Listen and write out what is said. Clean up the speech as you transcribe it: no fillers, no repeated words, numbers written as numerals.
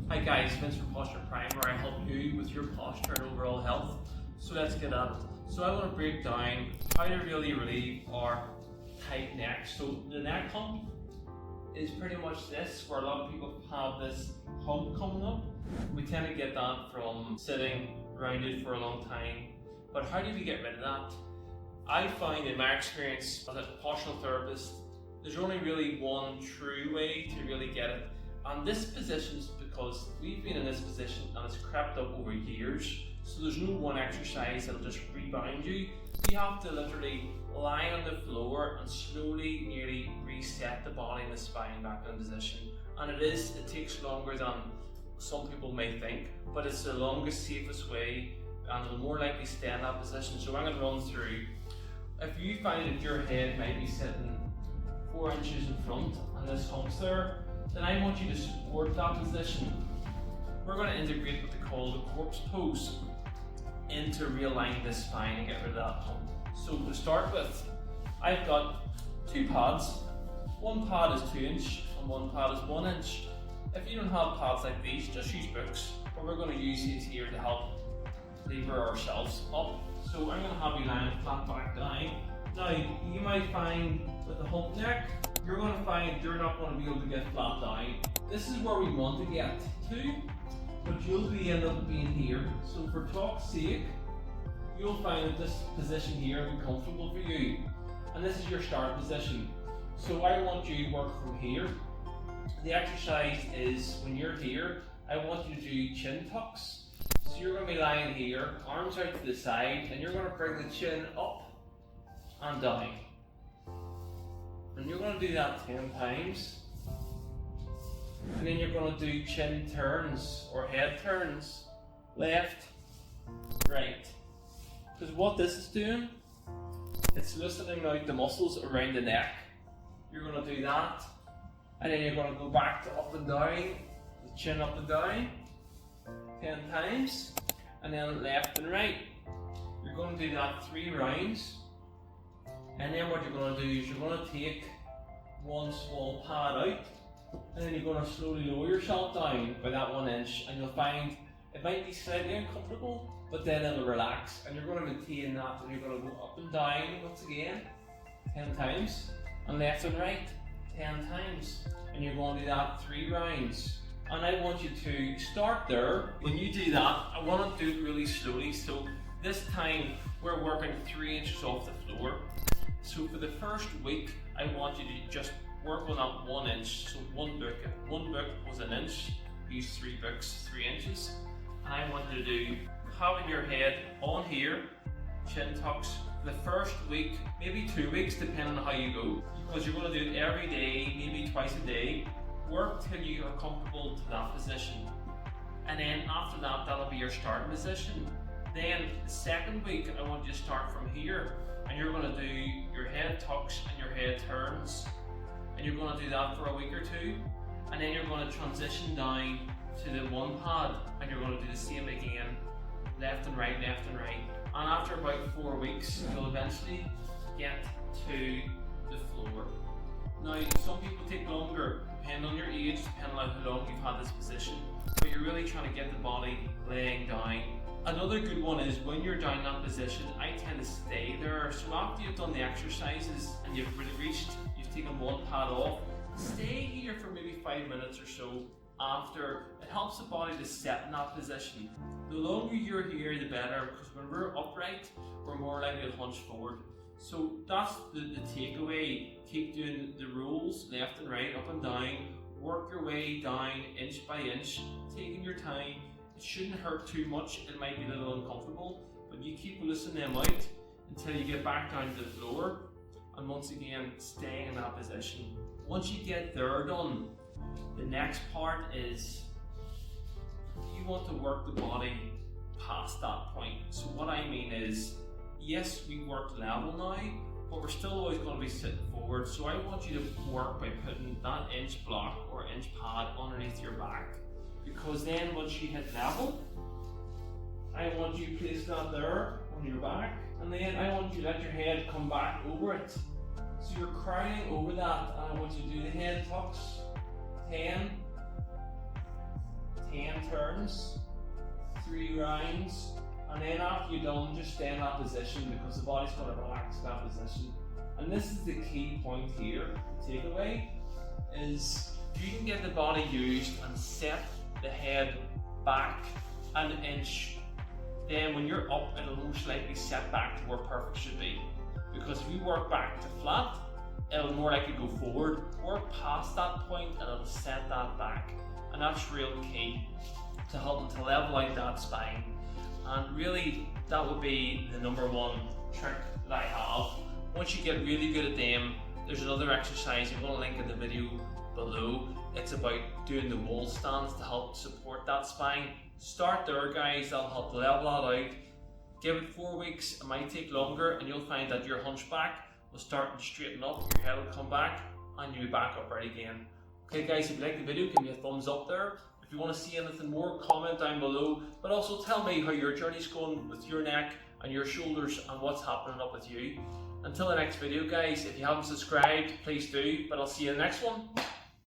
Hi guys, Vince from Posture Prime, where I help you with your posture and overall health. So let's get at it. So I want to break down how to really relieve our tight neck. So the neck hump is pretty much this, where a lot of people have this hump coming up. We tend to get that from sitting rounded for a long time. But how do we get rid of that? I find in my experience as a postural therapist, there's only really one true way to really get it. And this position's because we've been in this position and it's crept up over years. So there's no one exercise that'll just rebound you. You have to literally lie on the floor and slowly, nearly reset the body and the spine back in position. And it takes longer than some people may think, but it's the longest, safest way, and it'll more likely stay in that position. So I'm going to run through. If you find that your head might be sitting 4 inches in front and this hump's there, then I want you to support that position. We're going to integrate what they call the corpse pose into realigning the spine and get rid of that hump. So to start with, I've got 2 pads. One pad is 2 inch and one pad is 1 inch. If you don't have pads like these, just use books. But we're going to use these here to help lever ourselves up. So I'm going to have you lying flat back down. Now, you might find with the hump neck, you're going to find you're not going to be able to get flat down. This is where we want to get to, but you'll end up being here. So for talk's sake, you'll find that this position here will be comfortable for you. And this is your start position. So I want you to work from here. The exercise is when you're here, I want you to do chin tucks. So you're going to be lying here, arms out to the side, and you're going to bring the chin up and down. And you're going to do that 10 times. And then you're going to do chin turns or head turns, left, right. Because what this is doing, it's loosening out the muscles around the neck. You're going to do that. And then you're going to go back to up and down, the chin up and down, 10 times. And then left and right. You're going to do that 3 rounds. And then what you're going to do is you're going to take one small pad out, and then you're going to slowly lower yourself down by that 1 inch, and you'll find it might be slightly uncomfortable, but then it'll relax, and you're going to maintain that, and you're going to go up and down once again 10 times, and left and right 10 times, and you're going to do that 3 rounds. And I want you to start there. When you do that, I want to do it really slowly. So this time we're working 3 inches off the floor. So for the first week, I want you to just work on that 1 inch. So one book was 1 inch. Use 3 books, 3 inches. And I want you to do having your head on here, chin tucks, for the first week, maybe 2 weeks, depending on how you go. Because you're going to do it every day, maybe twice a day. Work till you are comfortable to that position. And then after that, that'll be your starting position. Then the second week, I want you to start from here. And you're going to do your head tucks and your head turns, and you're going to do that for a week or 2, and then you're going to transition down to the 1 pad, and you're going to do the same again, left and right, left and right. And after about 4 weeks, you'll eventually get to the floor. Now, some people take longer, depending on your age, depending on how long you've had this position, but you're really trying to get the body laying down. Another good one is when you're down in that position, I tend to stay there. So after you've done the exercises and you've you've taken 1 pad off, stay here for maybe 5 minutes or so after. It helps the body to set in that position. The longer you're here, the better, because when we're upright, we're more likely to hunch forward. So that's the takeaway. Keep doing the rolls, left and right, up and down. Work your way down inch by inch, taking your time. It shouldn't hurt too much. It might be a little uncomfortable, but you keep loosening them out until you get back down to the floor, and once again staying in that position. Once you get there done, the next part is you want to work the body past that point. So what I mean is, yes, we worked level now, but we're still always going to be sitting forward. So I want you to work by putting that inch block or inch pad underneath your back. Because then once you hit level, I want you to place that there on your back, and then I want you to let your head come back over it. So you're crowning over that, and I want you to do the head tucks. 10, 10 turns, 3 rounds, and then after you're done, just stay in that position because the body's going to relax in that position. And this is the key point here, takeaway, is if you can get the body used and set the head back an inch, then when you're up, it'll most likely set back to where perfect should be. Because if you work back to flat, it'll more likely go forward. Work past that point and it'll set that back. And that's real key to helping to level out that spine. And really, that would be the number one trick that I have. Once you get really good at them, there's another exercise I'm going to link in the video below. It's about doing the wall stands to help support that spine. Start there, guys. That'll help level that out. Give it 4 weeks. It might take longer, and you'll find that your hunchback will start to straighten up. Your head will come back, and you'll be back upright again. Okay, guys. If you like the video, give me a thumbs up there. If you want to see anything more, comment down below. But also tell me how your journey's going with your neck and your shoulders, and what's happening up with you. Until the next video, guys. If you haven't subscribed, please do. But I'll see you in the next one.